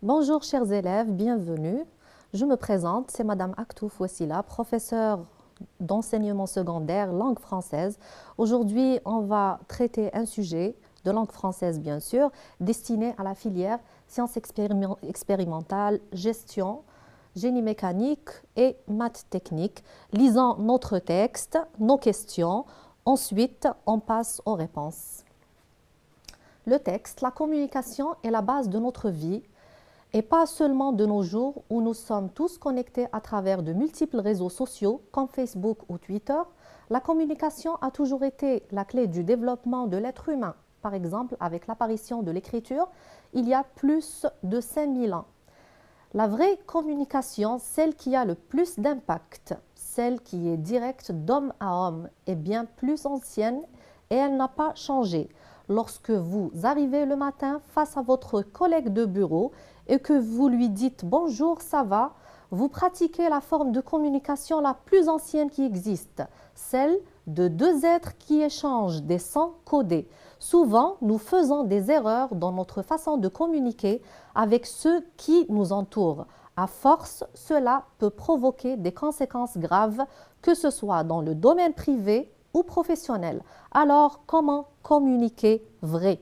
Bonjour chers élèves, bienvenue. Je me présente, c'est Madame Aktouf Wassila, professeure d'enseignement secondaire langue française. Aujourd'hui, on va traiter un sujet de langue française bien sûr, destiné à la filière sciences expérimentales, gestion, génie mécanique et maths techniques. Lisons notre texte, nos questions. Ensuite, on passe aux réponses. Le texte, la communication est la base de notre vie et pas seulement de nos jours où nous sommes tous connectés à travers de multiples réseaux sociaux comme Facebook ou Twitter. La communication a toujours été la clé du développement de l'être humain. Par exemple, avec l'apparition de l'écriture, il y a plus de 5000 ans. La vraie communication, celle qui a le plus d'impact, celle qui est directe d'homme à homme, est bien plus ancienne et elle n'a pas changé. Lorsque vous arrivez le matin face à votre collègue de bureau et que vous lui dites « Bonjour, ça va ?», vous pratiquez la forme de communication la plus ancienne qui existe, celle de deux êtres qui échangent des sons codés. Souvent, nous faisons des erreurs dans notre façon de communiquer avec ceux qui nous entourent. À force, cela peut provoquer des conséquences graves, que ce soit dans le domaine privé ou professionnel. Alors, comment communiquer vrai ?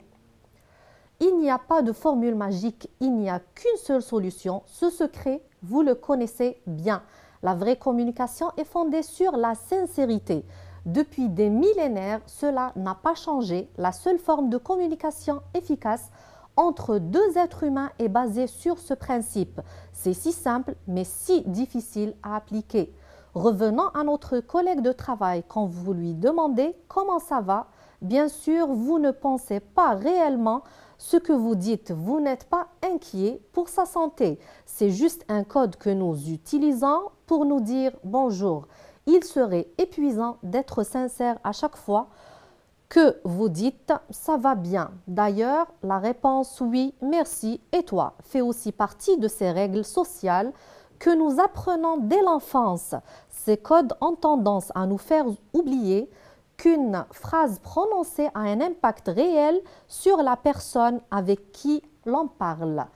Il n'y a pas de formule magique, il n'y a qu'une seule solution. Ce secret, vous le connaissez bien. La vraie communication est fondée sur la sincérité. Depuis des millénaires, cela n'a pas changé. La seule forme de communication efficace entre deux êtres humains est basée sur ce principe. C'est si simple, mais si difficile à appliquer. Revenons à notre collègue de travail. Quand vous lui demandez comment ça va, bien sûr, vous ne pensez pas réellement ce que vous dites. Vous n'êtes pas inquiet pour sa santé. C'est juste un code que nous utilisons pour nous dire bonjour. Il serait épuisant d'être sincère à chaque fois que vous dites « ça va bien ». D'ailleurs, la réponse « oui, merci et toi » fait aussi partie de ces règles sociales que nous apprenons dès l'enfance. Ces codes ont tendance à nous faire oublier qu'une phrase prononcée a un impact réel sur la personne avec qui l'on parle.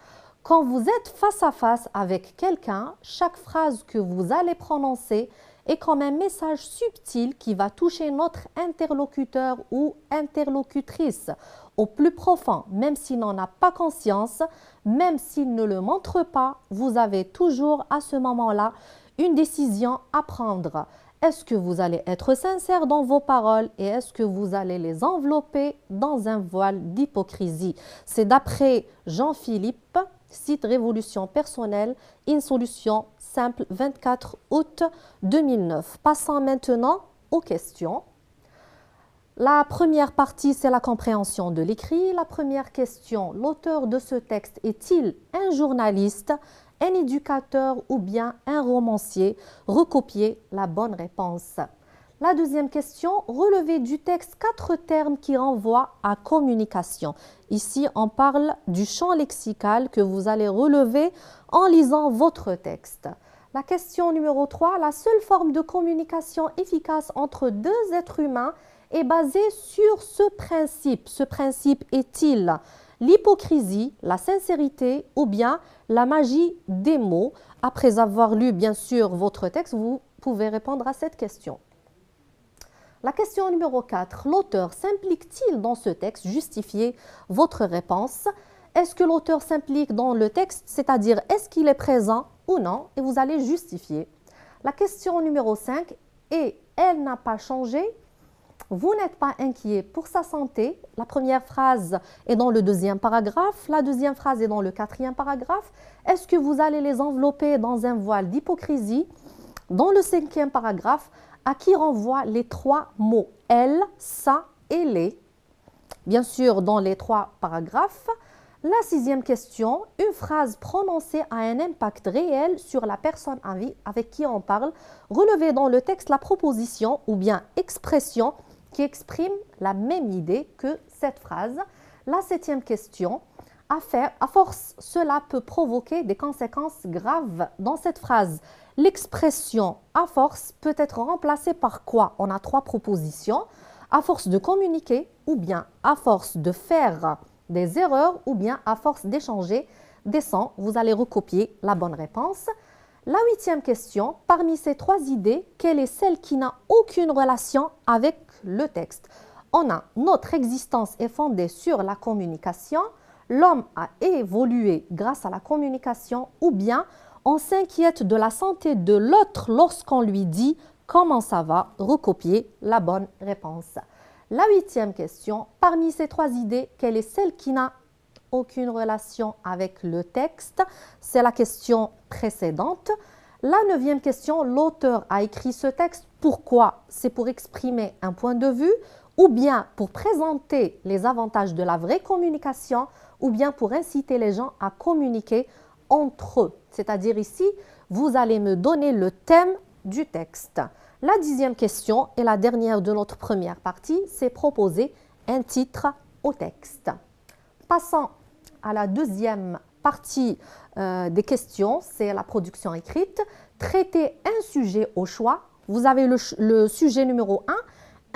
Quand vous êtes face à face avec quelqu'un, chaque phrase que vous allez prononcer est comme un message subtil qui va toucher notre interlocuteur ou interlocutrice au plus profond. Même s'il n'en a pas conscience, même s'il ne le montre pas, vous avez toujours à ce moment-là une décision à prendre. Est-ce que vous allez être sincère dans vos paroles et est-ce que vous allez les envelopper dans un voile d'hypocrisie? C'est d'après Jean-Philippe, site Révolution personnelle, une solution simple, 24 août 2009. Passons maintenant aux questions. La première partie, c'est la compréhension de l'écrit. La première question, l'auteur de ce texte est-il un journaliste, un éducateur ou bien un romancier? Recopiez la bonne réponse. La deuxième question, relevez du texte 4 termes qui renvoient à communication. Ici, on parle du champ lexical que vous allez relever en lisant votre texte. La question numéro 3, la seule forme de communication efficace entre deux êtres humains est basée sur ce principe. Ce principe est-il l'hypocrisie, la sincérité ou bien la magie des mots? Après avoir lu bien sûr votre texte, vous pouvez répondre à cette question. La question numéro 4, l'auteur s'implique-t-il dans ce texte? Justifiez votre réponse. Est-ce que l'auteur s'implique dans le texte, c'est-à-dire est-ce qu'il est présent ou non? Et vous allez justifier. La question numéro 5, et elle n'a pas changé. Vous n'êtes pas inquiet pour sa santé. La première phrase est dans le deuxième paragraphe, la deuxième phrase est dans le quatrième paragraphe. Est-ce que vous allez les envelopper dans un voile d'hypocrisie? Dans le cinquième paragraphe, à qui renvoient les trois mots « elle »,« ça » et « les ». Bien sûr, dans les trois paragraphes. La sixième question, une phrase prononcée a un impact réel sur la personne avec qui on parle. Relevez dans le texte la proposition ou bien expression qui exprime la même idée que cette phrase. La septième question, à force, cela peut provoquer des conséquences graves dans cette phrase. L'expression « à force » peut être remplacée par quoi? On a trois propositions. À force de communiquer ou bien à force de faire des erreurs ou bien à force d'échanger descend, vous allez recopier la bonne réponse. La 8e question, parmi ces 3 idées, quelle est celle qui n'a aucune relation avec le texte? On a notre existence est fondée sur la communication, l'homme a évolué grâce à la communication, ou bien on s'inquiète de la santé de l'autre lorsqu'on lui dit comment ça va, recopier la bonne réponse. La 8e question, parmi ces 3 idées, quelle est celle qui n'a aucune relation avec le texte? C'est la question précédente. La 9e question, l'auteur a écrit ce texte. Pourquoi? C'est pour exprimer un point de vue, ou bien pour présenter les avantages de la vraie communication, ou bien pour inciter les gens à communiquer entre eux. C'est-à-dire ici, vous allez me donner le thème du texte. La 10e question et la dernière de notre première partie, c'est proposer un titre au texte. Passons à la deuxième partie des questions, c'est la production écrite. Traitez un sujet au choix. Vous avez le sujet numéro 1.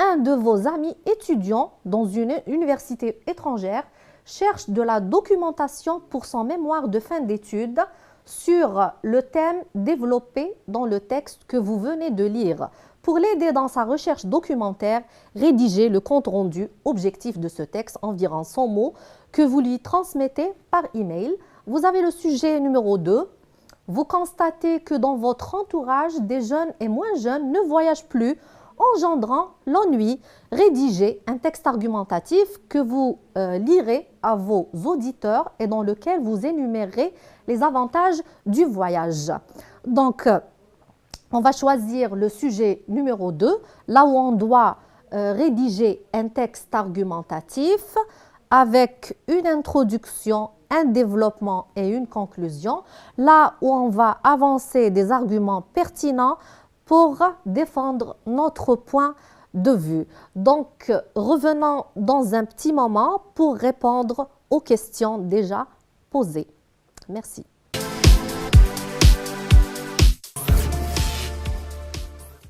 Un de vos amis étudiants dans une université étrangère cherche de la documentation pour son mémoire de fin d'études sur le thème développé dans le texte que vous venez de lire. Pour l'aider dans sa recherche documentaire, rédigez le compte-rendu objectif de ce texte, environ 100 mots, que vous lui transmettez par email. Vous avez le sujet numéro 2. Vous constatez que dans votre entourage, des jeunes et moins jeunes ne voyagent plus, engendrant l'ennui. Rédigez un texte argumentatif que vous lirez à vos auditeurs et dans lequel vous énumérez les avantages du voyage. Donc, on va choisir le sujet numéro 2, là où on doit rédiger un texte argumentatif avec une introduction, un développement et une conclusion, là où on va avancer des arguments pertinents pour défendre notre point de vue. Donc, revenons dans un petit moment pour répondre aux questions déjà posées. Merci.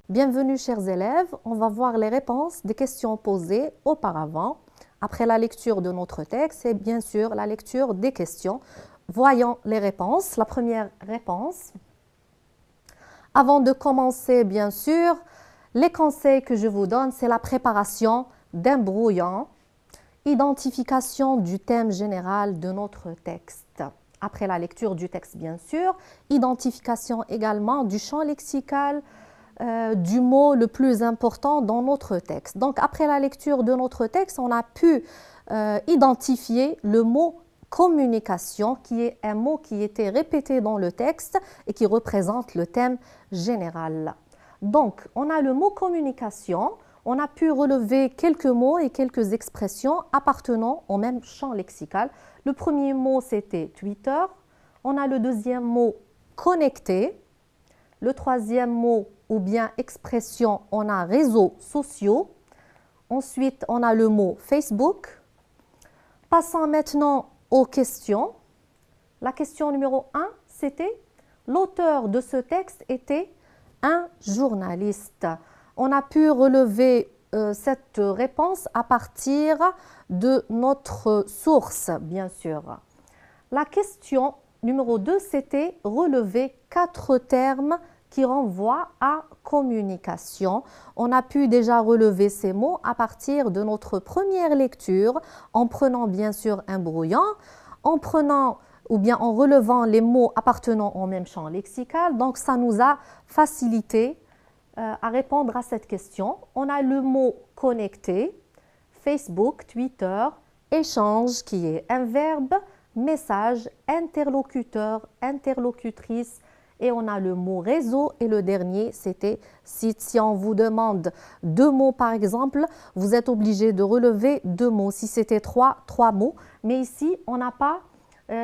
Bienvenue chers élèves, on va voir les réponses des questions posées auparavant, après la lecture de notre texte et bien sûr la lecture des questions. Voyons les réponses. La première réponse. Avant de commencer, bien sûr, les conseils que je vous donne, c'est la préparation d'un brouillon, identification du thème général de notre texte. Après la lecture du texte, bien sûr, identification également du champ lexical, du mot le plus important dans notre texte. Donc, après la lecture de notre texte, on a pu identifier le mot communication, qui est un mot qui était répété dans le texte et qui représente le thème général. Donc, on a le mot communication, on a pu relever quelques mots et quelques expressions appartenant au même champ lexical. Le premier mot, c'était Twitter. On a le deuxième mot, connecté. Le troisième mot, ou bien expression, on a réseaux sociaux. Ensuite, on a le mot Facebook. Passons maintenant aux questions. La question numéro 1, c'était l'auteur de ce texte était un journaliste. On a pu relever cette réponse à partir de notre source, bien sûr. La question numéro 2, c'était relever 4 termes qui renvoient à communication. On a pu déjà relever ces mots à partir de notre première lecture, en prenant bien sûr un brouillon, en prenant ou bien en relevant les mots appartenant au même champ lexical. Donc, ça nous a facilité à répondre à cette question. On a le mot connecté, Facebook, Twitter, échange qui est un verbe, message, interlocuteur, interlocutrice, et on a le mot réseau et le dernier c'était site. Si on vous demande 2 mots par exemple, vous êtes obligé de relever 2 mots. Si c'était 3 mots, mais ici on n'a pas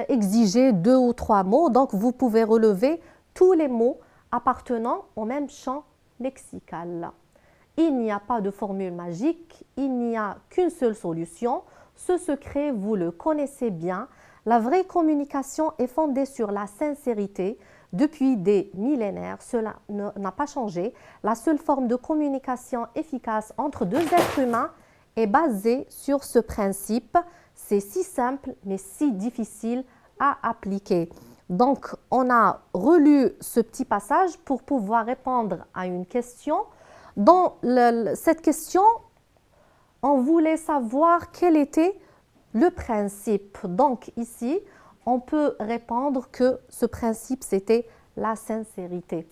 exigé 2 ou 3 mots, donc vous pouvez relever tous les mots appartenant au même champ lexical. Il n'y a pas de formule magique, il n'y a qu'une seule solution. Ce secret, vous le connaissez bien. La vraie communication est fondée sur la sincérité. Depuis des millénaires, cela n'a pas changé. La seule forme de communication efficace entre 2 êtres humains est basée sur ce principe. C'est si simple, mais si difficile à appliquer. Donc, on a relu ce petit passage pour pouvoir répondre à une question. Dans cette question, on voulait savoir quel était le principe. Donc, ici, on peut répondre que ce principe, c'était la sincérité.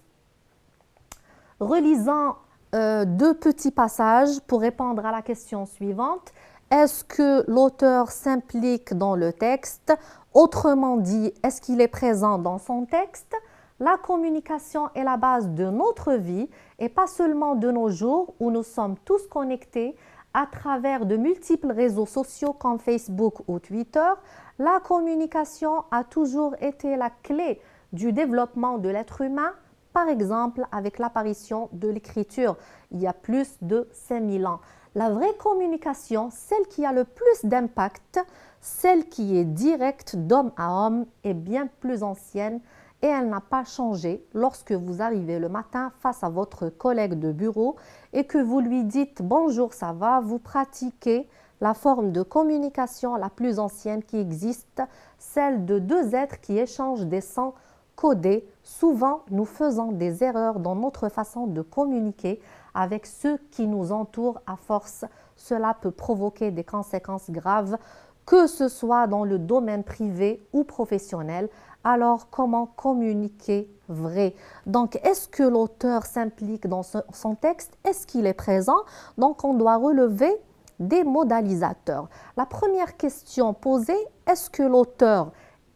Relisons deux petits passages pour répondre à la question suivante. Est-ce que l'auteur s'implique dans le texte? Autrement dit, est-ce qu'il est présent dans son texte? La communication est la base de notre vie et pas seulement de nos jours où nous sommes tous connectés à travers de multiples réseaux sociaux comme Facebook ou Twitter. La communication a toujours été la clé du développement de l'être humain, par exemple avec l'apparition de l'écriture il y a plus de 5000 ans. La vraie communication, celle qui a le plus d'impact, celle qui est directe d'homme à homme, est bien plus ancienne et elle n'a pas changé lorsque vous arrivez le matin face à votre collègue de bureau et que vous lui dites « Bonjour, ça va ?» Vous pratiquez la forme de communication la plus ancienne qui existe, celle de deux êtres qui échangent des sons codés. Souvent, nous faisons des erreurs dans notre façon de communiquer avec ceux qui nous entourent à force. Cela peut provoquer des conséquences graves, que ce soit dans le domaine privé ou professionnel. Alors, comment communiquer vrai? Donc, est-ce que l'auteur s'implique dans son texte? Est-ce qu'il est présent? Donc, on doit relever des modalisateurs. La première question posée, est-ce que l'auteur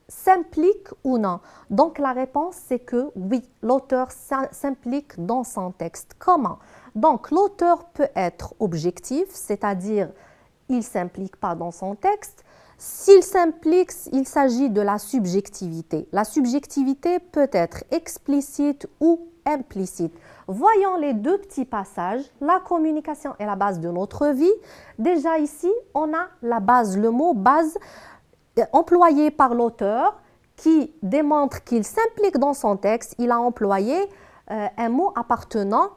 s'implique ou non? Donc, la réponse, c'est que oui, l'auteur s'implique dans son texte. Comment? Donc, l'auteur peut être objectif, c'est-à-dire il ne s'implique pas dans son texte. S'il s'implique, il s'agit de la subjectivité. La subjectivité peut être explicite ou implicite. Voyons les deux petits passages. La communication est la base de notre vie. Déjà ici, on a la base, le mot base employé par l'auteur qui démontre qu'il s'implique dans son texte. Il a employé un mot appartenant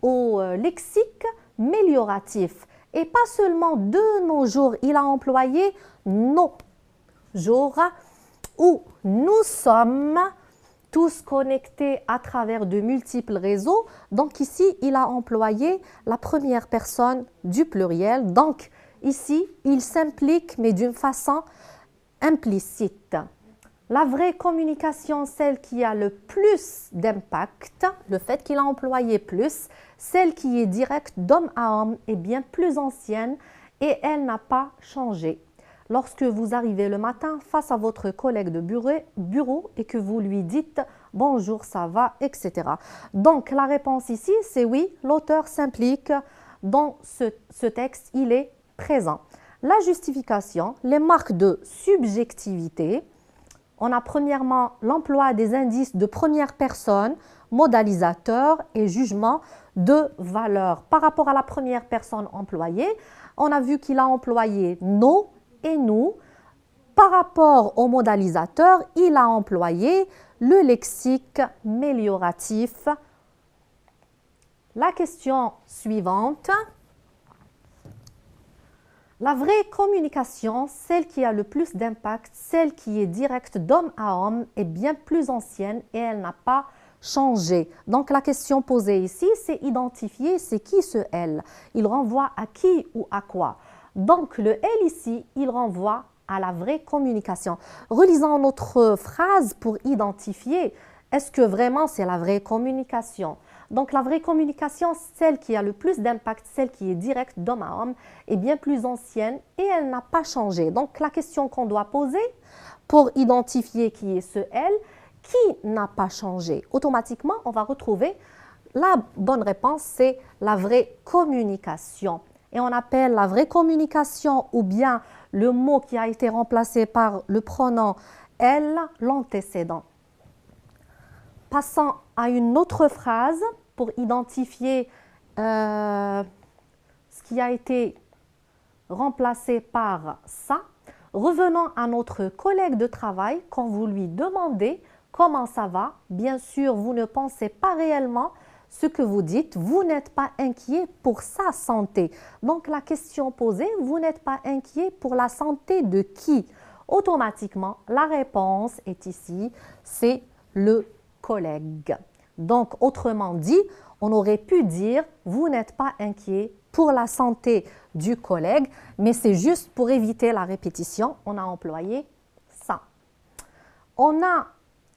au lexique mélioratif. Et pas seulement de nos jours, il a employé nos jours où nous sommes tous connectés à travers de multiples réseaux. Donc ici, il a employé la première personne du pluriel. Donc ici, il s'implique mais d'une façon implicite. La vraie communication, celle qui a le plus d'impact, le fait qu'il a employé plus, celle qui est directe d'homme à homme est bien plus ancienne et elle n'a pas changé. Lorsque vous arrivez le matin face à votre collègue de bureau et que vous lui dites « bonjour, ça va », etc. Donc la réponse ici, c'est oui, l'auteur s'implique dans ce texte, il est présent. La justification, les marques de subjectivité. On a premièrement l'emploi des indices de première personne, modalisateur et jugement de valeur. Par rapport à la première personne employée, on a vu qu'il a employé nos et nous. Par rapport au modalisateur, il a employé le lexique mélioratif. La question suivante. La vraie communication, celle qui a le plus d'impact, celle qui est directe d'homme à homme, est bien plus ancienne et elle n'a pas changé. Donc la question posée ici, c'est identifier c'est qui ce elle. Il renvoie à qui ou à quoi. Donc le elle ici, il renvoie à la vraie communication. Relisons notre phrase pour identifier est-ce que vraiment c'est la vraie communication. Donc la vraie communication, celle qui a le plus d'impact, celle qui est directe d'homme à homme, est bien plus ancienne et elle n'a pas changé. Donc la question qu'on doit poser pour identifier qui est ce elle, qui n'a pas changé, automatiquement on va retrouver la bonne réponse, c'est la vraie communication. Et on appelle la vraie communication ou bien le mot qui a été remplacé par le pronom elle, l'antécédent. Passons à une autre phrase pour identifier ce qui a été remplacé par ça. Revenons à notre collègue de travail quand vous lui demandez comment ça va. Bien sûr, vous ne pensez pas réellement ce que vous dites, vous n'êtes pas inquiet pour sa santé. Donc la question posée, vous n'êtes pas inquiet pour la santé de qui? automatiquement, la réponse est ici, c'est le collègue. Donc, autrement dit, on aurait pu dire « Vous n'êtes pas inquiet pour la santé du collègue », mais c'est juste pour éviter la répétition, on a employé ça. On a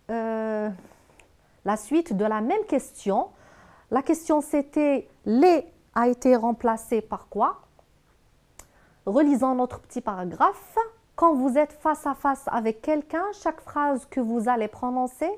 la suite de la même question. La question c'était « Les » a été remplacé par quoi? Relisons notre petit paragraphe. Quand vous êtes face à face avec quelqu'un, chaque phrase que vous allez prononcer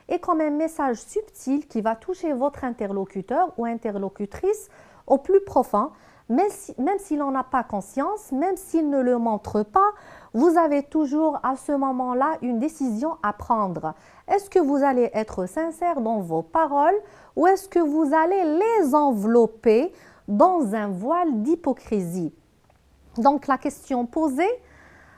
est comme un message subtil qui va toucher votre interlocuteur ou interlocutrice au plus profond, même s'il n'en a pas conscience, même s'il ne le montre pas, vous avez toujours à ce moment-là une décision à prendre. Est-ce que vous allez être sincère dans vos paroles ou est-ce que vous allez les envelopper dans un voile d'hypocrisie? Donc la question posée,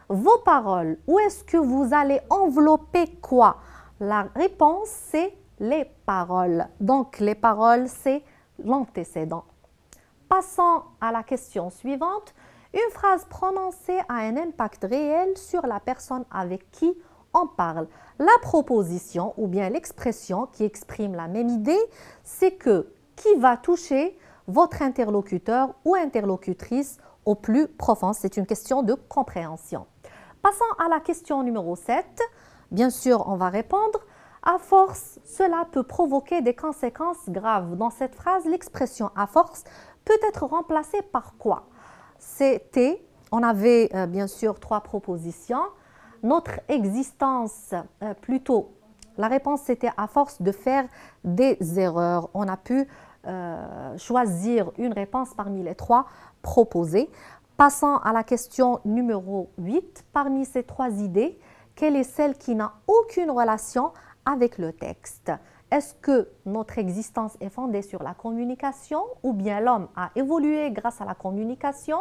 vos paroles, où est-ce que vous allez envelopper quoi? La réponse, c'est les paroles. Donc les paroles, c'est l'antécédent. Passons à la question suivante. Une phrase prononcée a un impact réel sur la personne avec qui on parle. La proposition ou bien l'expression qui exprime la même idée, c'est que qui va toucher votre interlocuteur ou interlocutrice au plus profond. C'est une question de compréhension. Passons à la question numéro 7. Bien sûr, on va répondre. À force, cela peut provoquer des conséquences graves. Dans cette phrase, l'expression à force peut être remplacée par quoi? C'était, on avait bien sûr 3 propositions. Notre existence, plutôt, la réponse c'était à force de faire des erreurs. On a pu choisir une réponse parmi les 3 proposées. Passons à la question numéro 8. Parmi ces 3 idées, quelle est celle qui n'a aucune relation avec le texte? Est-ce que notre existence est fondée sur la communication ou bien l'homme a évolué grâce à la communication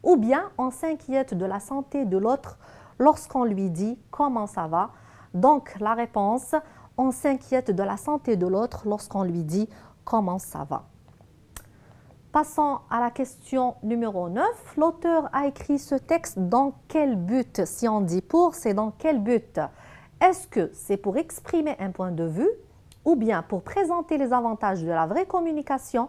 ou bien on s'inquiète de la santé de l'autre lorsqu'on lui dit « comment ça va ?» Donc la réponse, on s'inquiète de la santé de l'autre lorsqu'on lui dit « comment ça va ?» Passons à la question numéro 9. L'auteur a écrit ce texte dans quel but? Si on dit pour, c'est dans quel but? Est-ce que c'est pour exprimer un point de vue ou bien pour présenter les avantages de la vraie communication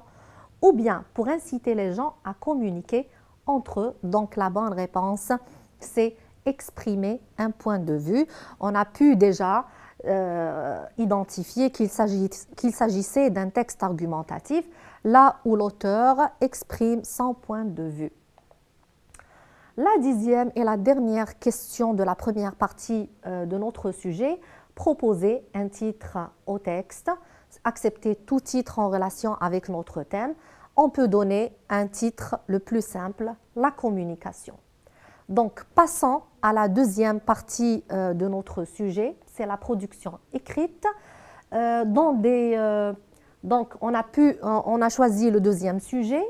ou bien pour inciter les gens à communiquer entre eux? Donc la bonne réponse, c'est exprimer un point de vue. On a pu déjà identifier qu'il s'agissait d'un texte argumentatif, là où l'auteur exprime son point de vue. La 10e et la dernière question de la première partie de notre sujet, proposer un titre au texte, accepter tout titre en relation avec notre thème. On peut donner un titre le plus simple, la communication. Donc, passons à la deuxième partie de notre sujet, c'est la production écrite. Donc, on a choisi le deuxième sujet.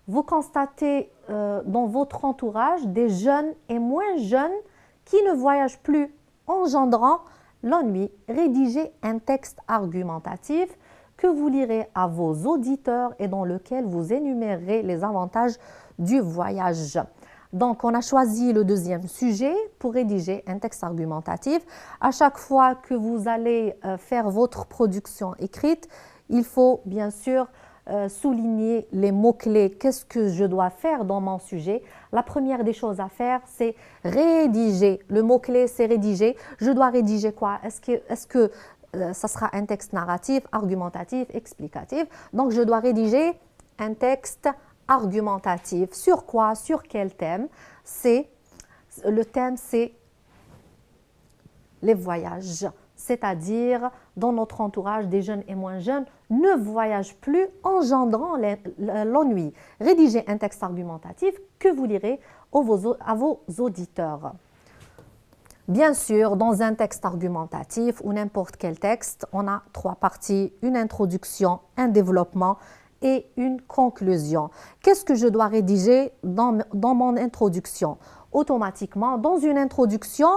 Vous constatez dans votre entourage des jeunes et moins jeunes qui ne voyagent plus, engendrant l'ennui. Rédigez un texte argumentatif que vous lirez à vos auditeurs et dans lequel vous énumérez les avantages du voyage. Donc, on a choisi le deuxième sujet pour rédiger un texte argumentatif. À chaque fois que vous allez faire votre production écrite, il faut bien sûr souligner les mots-clés. Qu'est-ce que je dois faire dans mon sujet? La première des choses à faire, c'est rédiger. Le mot-clé, c'est rédiger. Je dois rédiger quoi? Est-ce que ça sera un texte narratif, argumentatif, explicatif? Donc, je dois rédiger un texte argumentatif. Sur quoi? Sur quel thème? Le thème, c'est les voyages. C'est-à-dire, dans notre entourage, des jeunes et moins jeunes ne voyagent plus, engendrant l'ennui. Rédigez un texte argumentatif que vous lirez à vos auditeurs. Bien sûr, dans un texte argumentatif ou n'importe quel texte, on a 3 parties, une introduction, un développement et une conclusion. Qu'est-ce que je dois rédiger dans mon introduction? Automatiquement, dans une introduction,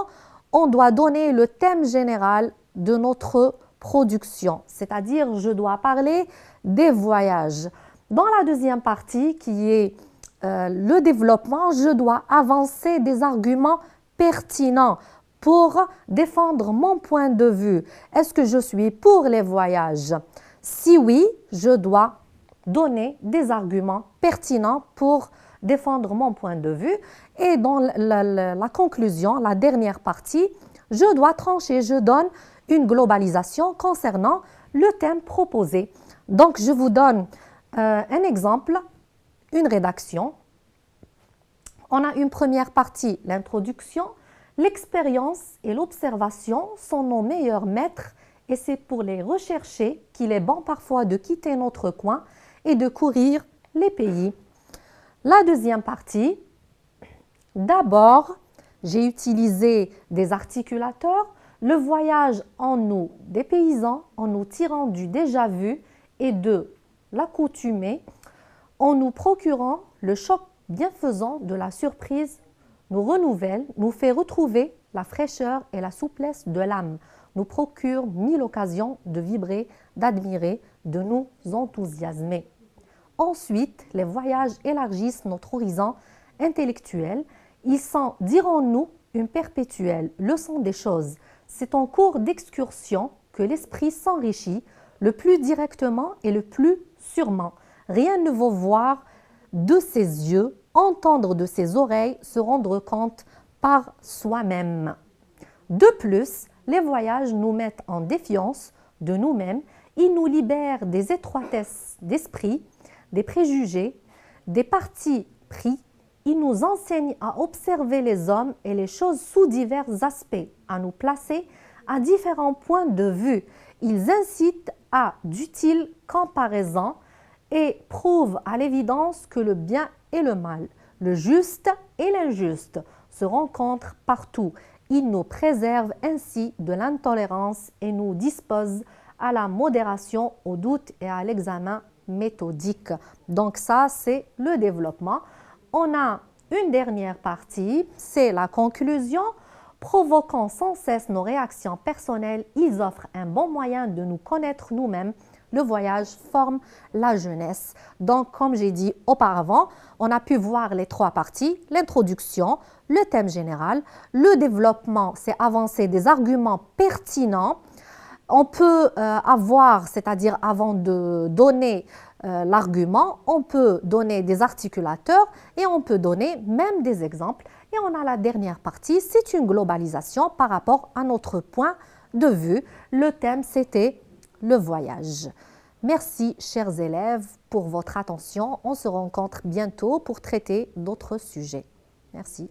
on doit donner le thème général de notre production, c'est-à-dire je dois parler des voyages. Dans la deuxième partie, qui est le développement, je dois avancer des arguments pertinents pour défendre mon point de vue? Est-ce que je suis pour les voyages? Si oui, je dois donner des arguments pertinents pour défendre mon point de vue. Et dans la conclusion, la dernière partie, je dois trancher, je donne une globalisation concernant le thème proposé. Donc, je vous donne un exemple, une rédaction. On a une première partie, l'introduction. L'expérience et l'observation sont nos meilleurs maîtres et c'est pour les rechercher qu'il est bon parfois de quitter notre coin et de courir les pays. La deuxième partie, d'abord, j'ai utilisé des articulateurs, le voyage en nous dépaysant, en nous tirant du déjà vu et de l'accoutumé, en nous procurant le choc bienfaisant de la surprise, nous renouvelle, nous fait retrouver la fraîcheur et la souplesse de l'âme, nous procure mille occasions de vibrer, d'admirer, de nous enthousiasmer. Ensuite, les voyages élargissent notre horizon intellectuel. Ils sont, dirons-nous, une perpétuelle leçon des choses. C'est en cours d'excursion que l'esprit s'enrichit le plus directement et le plus sûrement. Rien ne vaut voir de ses yeux, entendre de ses oreilles, se rendre compte par soi-même. De plus, les voyages nous mettent en défiance de nous-mêmes. Ils nous libèrent des étroitesses d'esprit, des préjugés, des partis pris. Ils nous enseignent à observer les hommes et les choses sous divers aspects, à nous placer à différents points de vue. Ils incitent à d'utiles comparaisons et prouvent à l'évidence que le bien et le mal, le juste et l'injuste se rencontrent partout. Ils nous préservent ainsi de l'intolérance et nous disposent à la modération, au doute et à l'examen méthodique. Donc ça, c'est le développement. On a une dernière partie, c'est la conclusion. Provoquant sans cesse nos réactions personnelles, ils offrent un bon moyen de nous connaître nous-mêmes. Le voyage forme la jeunesse. Donc, comme j'ai dit auparavant, on a pu voir les trois parties, l'introduction, le thème général, le développement, c'est avancer des arguments pertinents. On peut avoir, c'est-à-dire avant de donner l'argument, on peut donner des articulateurs et on peut donner même des exemples. Et on a la dernière partie, c'est une globalisation par rapport à notre point de vue. Le thème, c'était le voyage. Merci, chers élèves, pour votre attention. On se rencontre bientôt pour traiter d'autres sujets. Merci.